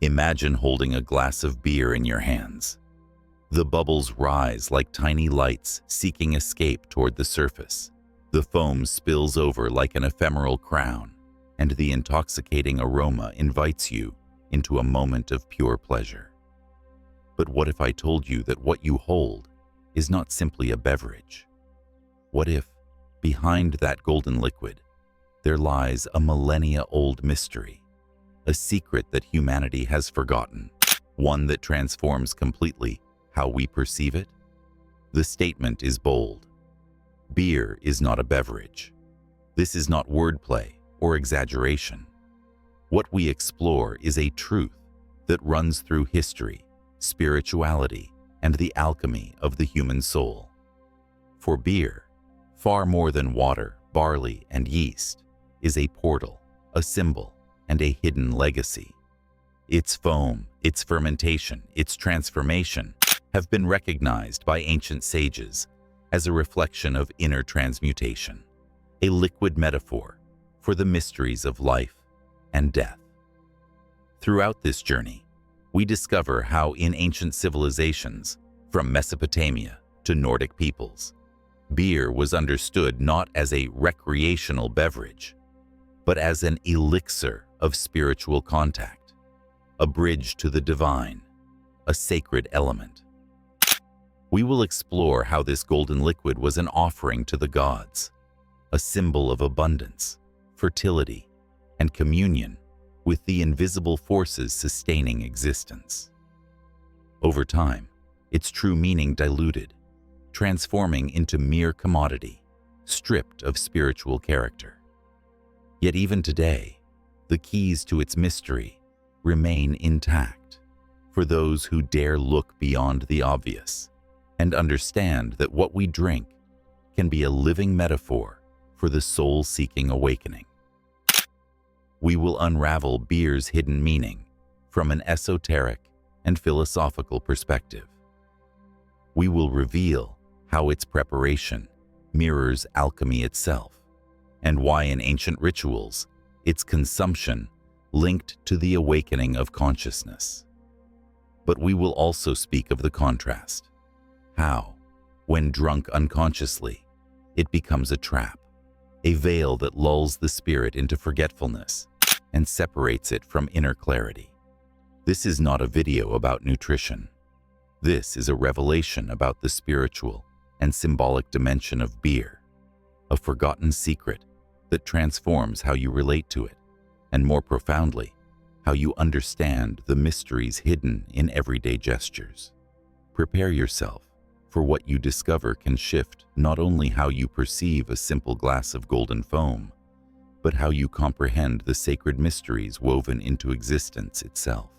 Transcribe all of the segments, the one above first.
Imagine holding a glass of beer in your hands. The bubbles rise like tiny lights seeking escape toward the surface. The foam spills over like an ephemeral crown, and the intoxicating aroma invites you into a moment of pure pleasure. But what if I told you that what you hold is not simply a beverage? What if, behind that golden liquid, there lies a millennia-old mystery, a secret that humanity has forgotten, one that transforms completely how we perceive it? The statement is bold. Beer is not a beverage. This is not wordplay or exaggeration. What we explore is a truth that runs through history, spirituality, and the alchemy of the human soul. For beer, far more than water, barley, and yeast, is a portal, a symbol, and a hidden legacy. Its foam, its fermentation, its transformation have been recognized by ancient sages as a reflection of inner transmutation, a liquid metaphor for the mysteries of life and death. Throughout this journey, we discover how in ancient civilizations, from Mesopotamia to Nordic peoples, beer was understood not as a recreational beverage, but as an elixir of spiritual contact, a bridge to the divine, a sacred element. We will explore how this golden liquid was an offering to the gods, a symbol of abundance, fertility, and communion with the invisible forces sustaining existence. Over time, its true meaning diluted, transforming into mere commodity, stripped of spiritual character. Yet even today, the keys to its mystery remain intact for those who dare look beyond the obvious and understand that what we drink can be a living metaphor for the soul-seeking awakening. We will unravel beer's hidden meaning from an esoteric and philosophical perspective. We will reveal how its preparation mirrors alchemy itself, and why in ancient rituals, its consumption linked to the awakening of consciousness. But we will also speak of the contrast, how, when drunk unconsciously, it becomes a trap, a veil that lulls the spirit into forgetfulness and separates it from inner clarity. This is not a video about nutrition. This is a revelation about the spiritual and symbolic dimension of beer, a forgotten secret that transforms how you relate to it, and more profoundly, how you understand the mysteries hidden in everyday gestures. Prepare yourself, for what you discover can shift not only how you perceive a simple glass of golden foam, but how you comprehend the sacred mysteries woven into existence itself.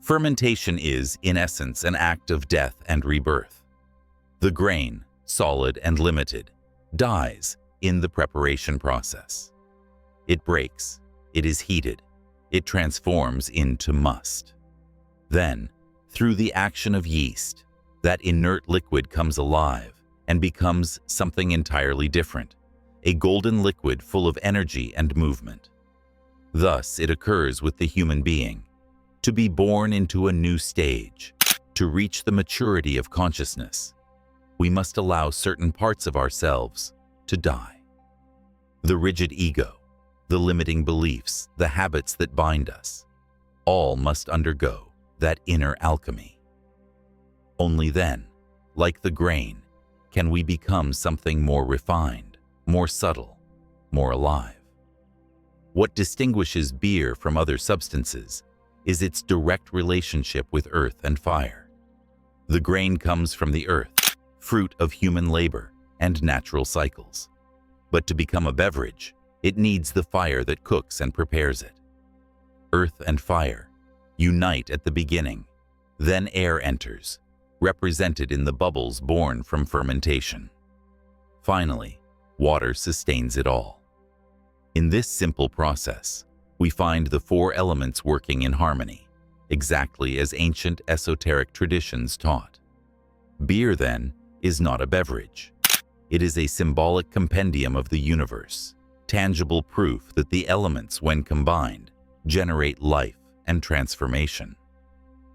Fermentation is, in essence, an act of death and rebirth. The grain, solid and limited, dies in the preparation process. It breaks, it is heated, it transforms into must. Then, through the action of yeast, that inert liquid comes alive and becomes something entirely different, a golden liquid full of energy and movement. Thus, it occurs with the human being. To be born into a new stage, to reach the maturity of consciousness, we must allow certain parts of ourselves to die. The rigid ego, the limiting beliefs, the habits that bind us, all must undergo that inner alchemy. Only then, like the grain, can we become something more refined, more subtle, more alive. What distinguishes beer from other substances is its direct relationship with earth and fire. The grain comes from the earth, fruit of human labor and natural cycles. But to become a beverage, it needs the fire that cooks and prepares it. Earth and fire unite at the beginning, then air enters, represented in the bubbles born from fermentation. Finally, water sustains it all. In this simple process, we find the four elements working in harmony, exactly as ancient esoteric traditions taught. Beer, then, is not a beverage. It is a symbolic compendium of the universe, tangible proof that the elements, when combined, generate life and transformation.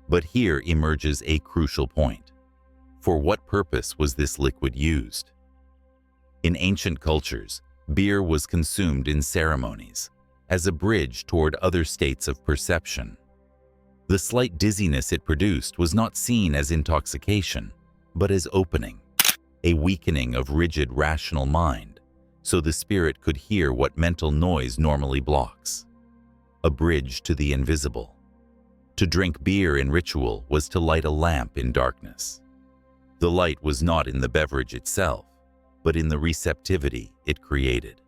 But here emerges a crucial point. For what purpose was this liquid used? In ancient cultures, beer was consumed in ceremonies as a bridge toward other states of perception. The slight dizziness it produced was not seen as intoxication, but as opening, a weakening of rigid rational mind, so the spirit could hear what mental noise normally blocks. A bridge to the invisible. To drink beer in ritual was to light a lamp in darkness. The light was not in the beverage itself, but in the receptivity it created.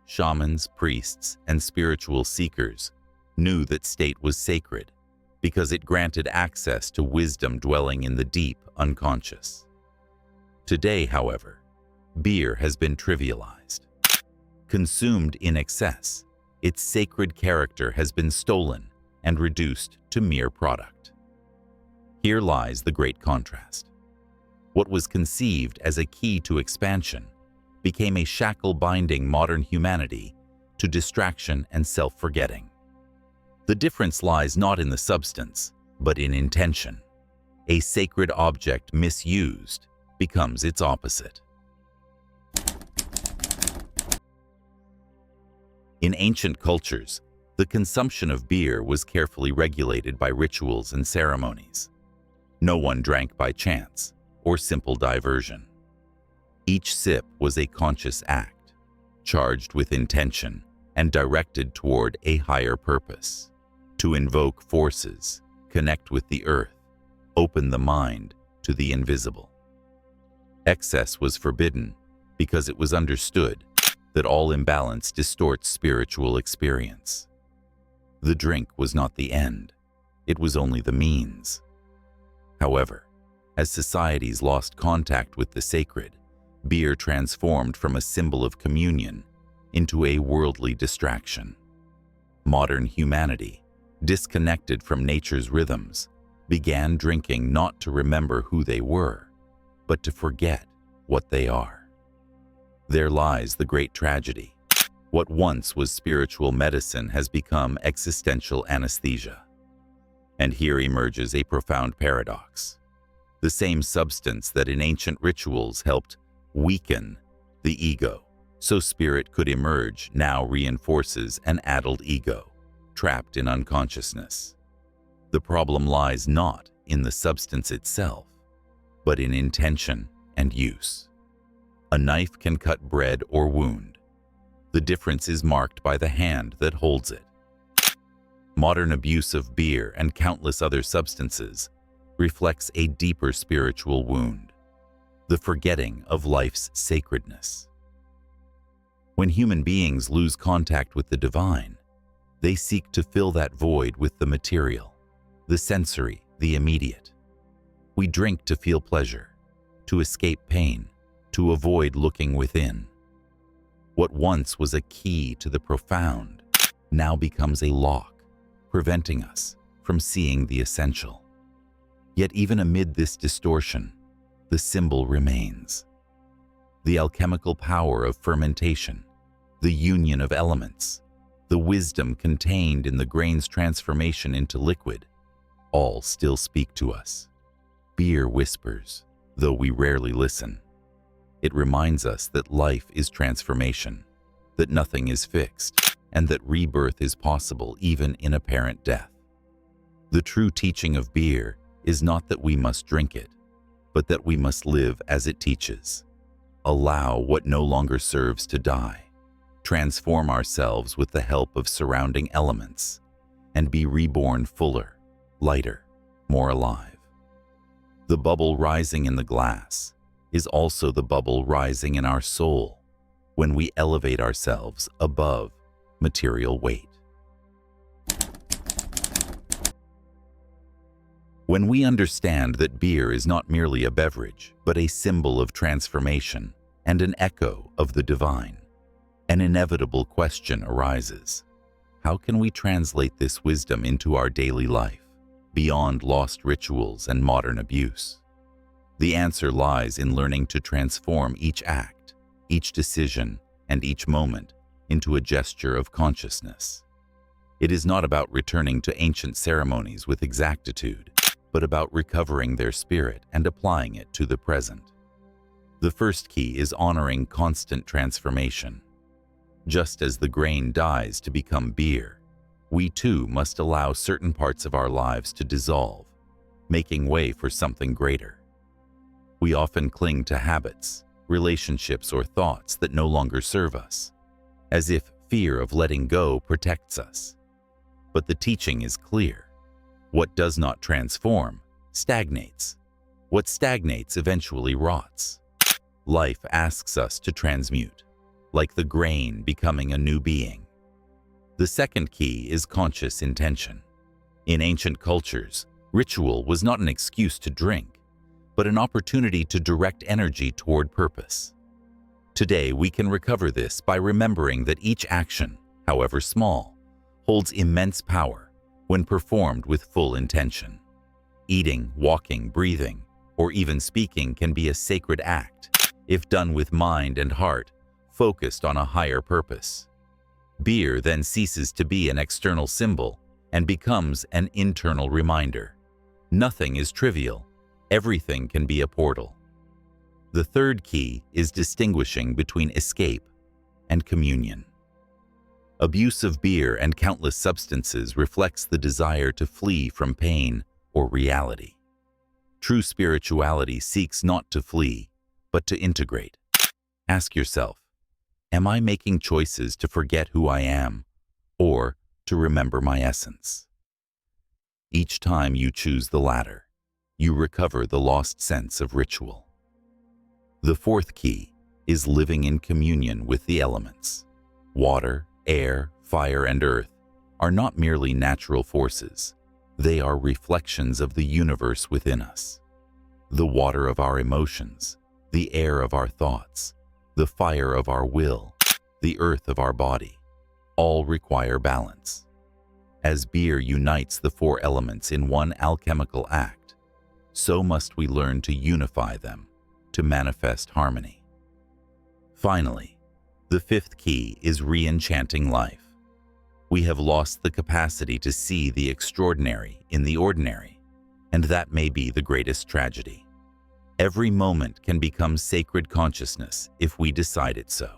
Shamans, priests, and spiritual seekers knew that state was sacred because it granted access to wisdom dwelling in the deep unconscious. Today, however, beer has been trivialized. Consumed in excess, its sacred character has been stolen and reduced to mere product. Here lies the great contrast. What was conceived as a key to expansion became a shackle binding modern humanity to distraction and self-forgetting. The difference lies not in the substance, but in intention. A sacred object misused becomes its opposite. In ancient cultures, the consumption of beer was carefully regulated by rituals and ceremonies. No one drank by chance or simple diversion. Each sip was a conscious act, charged with intention and directed toward a higher purpose, to invoke forces, connect with the earth, open the mind to the invisible. Excess was forbidden because it was understood that all imbalance distorts spiritual experience. The drink was not the end, it was only the means. However, as societies lost contact with the sacred, beer transformed from a symbol of communion into a worldly distraction. Modern humanity, disconnected from nature's rhythms, began drinking not to remember who they were, but to forget what they are. There lies the great tragedy. What once was spiritual medicine has become existential anesthesia. And here emerges a profound paradox. The same substance that in ancient rituals helped weaken the ego, so spirit could emerge, now reinforces an addled ego, trapped in unconsciousness. The problem lies not in the substance itself, but in intention and use. A knife can cut bread or wound. The difference is marked by the hand that holds it. Modern abuse of beer and countless other substances reflects a deeper spiritual wound, the forgetting of life's sacredness. When human beings lose contact with the divine, they seek to fill that void with the material, the sensory, the immediate. We drink to feel pleasure, to escape pain, to avoid looking within. What once was a key to the profound now becomes a lock, preventing us from seeing the essential. Yet even amid this distortion, the symbol remains. The alchemical power of fermentation, the union of elements, the wisdom contained in the grain's transformation into liquid, all still speak to us. Beer whispers, though we rarely listen. It reminds us that life is transformation, that nothing is fixed, and that rebirth is possible even in apparent death. The true teaching of beer is not that we must drink it, but that we must live as it teaches. Allow what no longer serves to die, transform ourselves with the help of surrounding elements, and be reborn fuller, lighter, more alive. The bubble rising in the glass is also the bubble rising in our soul when we elevate ourselves above material weight. When we understand that beer is not merely a beverage, but a symbol of transformation and an echo of the divine, an inevitable question arises. How can we translate this wisdom into our daily life, beyond lost rituals and modern abuse? The answer lies in learning to transform each act, each decision, and each moment into a gesture of consciousness. It is not about returning to ancient ceremonies with exactitude, but about recovering their spirit and applying it to the present. The first key is honoring constant transformation. Just as the grain dies to become beer, we too must allow certain parts of our lives to dissolve, making way for something greater. We often cling to habits, relationships, or thoughts that no longer serve us, as if fear of letting go protects us. But the teaching is clear. What does not transform stagnates. What stagnates eventually rots. Life asks us to transmute, like the grain becoming a new being. The second key is conscious intention. In ancient cultures, ritual was not an excuse to drink, but an opportunity to direct energy toward purpose. Today, we can recover this by remembering that each action, however small, holds immense power when performed with full intention. Eating, walking, breathing, or even speaking can be a sacred act if done with mind and heart focused on a higher purpose. Beer then ceases to be an external symbol and becomes an internal reminder. Nothing is trivial. Everything can be a portal. The third key is distinguishing between escape and communion. Abuse of beer and countless substances reflects the desire to flee from pain or reality. True spirituality seeks not to flee, but to integrate. Ask yourself, am I making choices to forget who I am or to remember my essence? Each time you choose the latter, you recover the lost sense of ritual. The fourth key is living in communion with the elements. Water, air, fire, and earth are not merely natural forces. They are reflections of the universe within us. The water of our emotions, the air of our thoughts, the fire of our will, the earth of our body, all require balance. As beer unites the four elements in one alchemical act, so must we learn to unify them, to manifest harmony. Finally, the fifth key is re-enchanting life. We have lost the capacity to see the extraordinary in the ordinary, and that may be the greatest tragedy. Every moment can become sacred consciousness if we decide it so.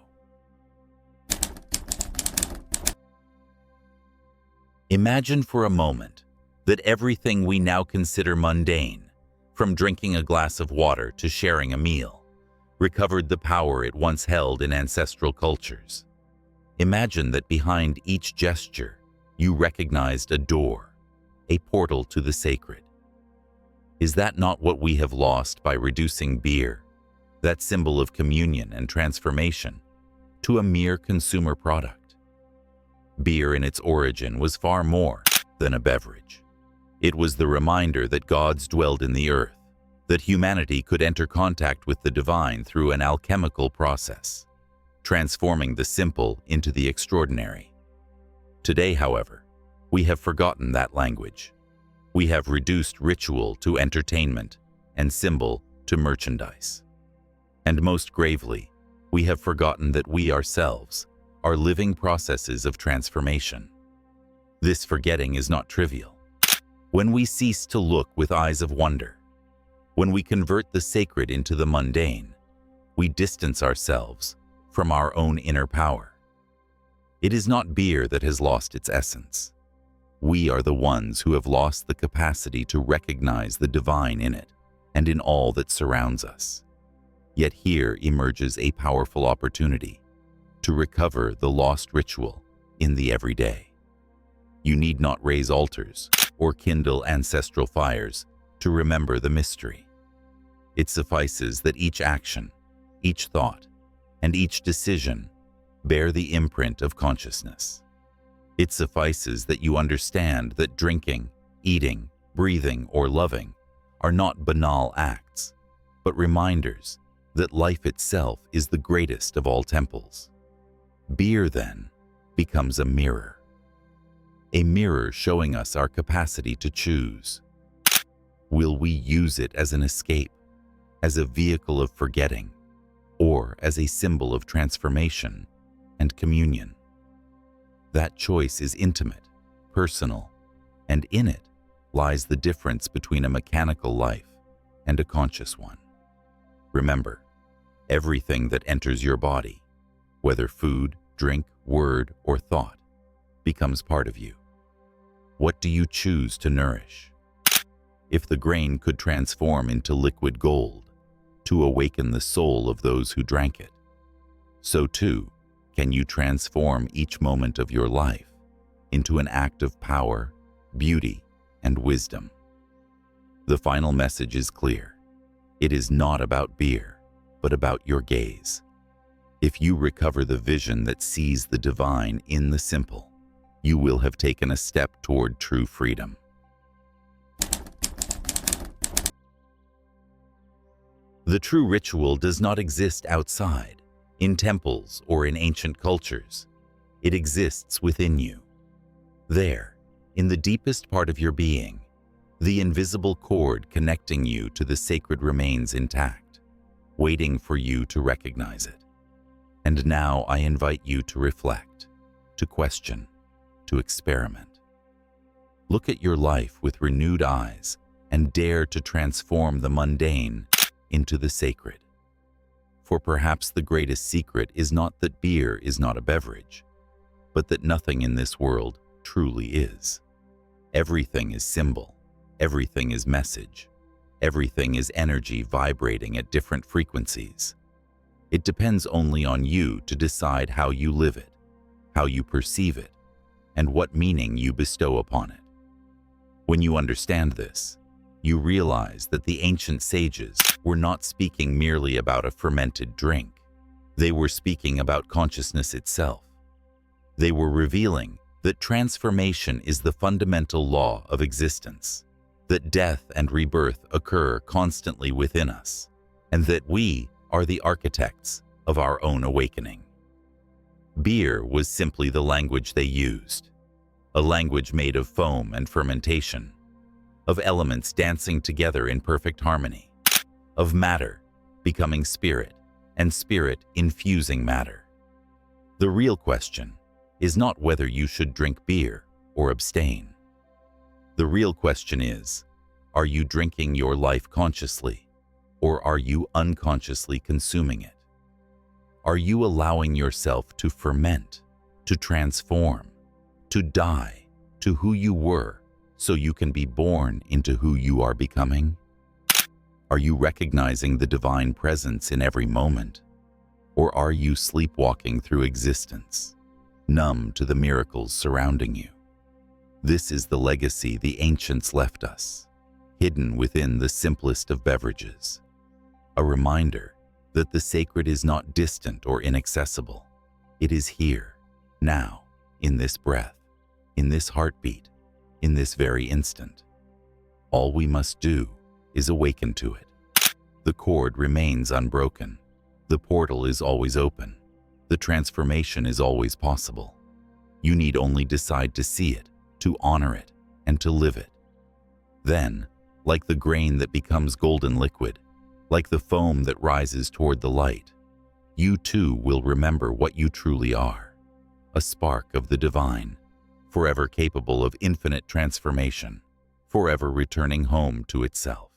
Imagine for a moment that everything we now consider mundane, from drinking a glass of water to sharing a meal, recovered the power it once held in ancestral cultures. Imagine that behind each gesture, you recognized a door, a portal to the sacred. Is that not what we have lost by reducing beer, that symbol of communion and transformation, to a mere consumer product? Beer in its origin was far more than a beverage. It was the reminder that gods dwelled in the earth, that humanity could enter contact with the divine through an alchemical process, transforming the simple into the extraordinary. Today, however, we have forgotten that language. We have reduced ritual to entertainment and symbol to merchandise. And most gravely, we have forgotten that we ourselves are living processes of transformation. This forgetting is not trivial. When we cease to look with eyes of wonder, when we convert the sacred into the mundane, we distance ourselves from our own inner power. It is not beer that has lost its essence. We are the ones who have lost the capacity to recognize the divine in it and in all that surrounds us. Yet here emerges a powerful opportunity to recover the lost ritual in the everyday. You need not raise altars or kindle ancestral fires to remember the mystery. It suffices that each action, each thought, and each decision bear the imprint of consciousness. It suffices that you understand that drinking, eating, breathing, or loving are not banal acts, but reminders that life itself is the greatest of all temples. Beer, then, becomes a mirror showing us our capacity to choose. Will we use it as an escape, as a vehicle of forgetting, or as a symbol of transformation and communion? That choice is intimate, personal, and in it lies the difference between a mechanical life and a conscious one. Remember, everything that enters your body, whether food, drink, word, or thought, becomes part of you. What do you choose to nourish? If the grain could transform into liquid gold to awaken the soul of those who drank it, so too can you transform each moment of your life into an act of power, beauty, and wisdom. The final message is clear. It is not about beer, but about your gaze. If you recover the vision that sees the divine in the simple, you will have taken a step toward true freedom. The true ritual does not exist outside, in temples or in ancient cultures. It exists within you. There, in the deepest part of your being, the invisible cord connecting you to the sacred remains intact, waiting for you to recognize it. And now I invite you to reflect, to question, to experiment. Look at your life with renewed eyes and dare to transform the mundane into the sacred. For perhaps the greatest secret is not that beer is not a beverage, but that nothing in this world truly is. Everything is symbol, everything is message, everything is energy vibrating at different frequencies. It depends only on you to decide how you live it, how you perceive it, and what meaning you bestow upon it. When you understand this, you realize that the ancient sages were not speaking merely about a fermented drink. They were speaking about consciousness itself. They were revealing that transformation is the fundamental law of existence, that death and rebirth occur constantly within us, and that we are the architects of our own awakening. Beer was simply the language they used, a language made of foam and fermentation, of elements dancing together in perfect harmony, of matter becoming spirit, and spirit infusing matter. The real question is not whether you should drink beer or abstain. The real question is, are you drinking your life consciously, or are you unconsciously consuming it? Are you allowing yourself to ferment, to transform, to die to who you were so you can be born into who you are becoming? Are you recognizing the divine presence in every moment? Or are you sleepwalking through existence, numb to the miracles surrounding you? This is the legacy the ancients left us, hidden within the simplest of beverages. A reminder that the sacred is not distant or inaccessible. It is here, now, in this breath, in this heartbeat, in this very instant. All we must do is awaken to it. The cord remains unbroken. The portal is always open. The transformation is always possible. You need only decide to see it, to honor it, and to live it. Then, like the grain that becomes golden liquid, like the foam that rises toward the light, you too will remember what you truly are, a spark of the divine, forever capable of infinite transformation, forever returning home to itself.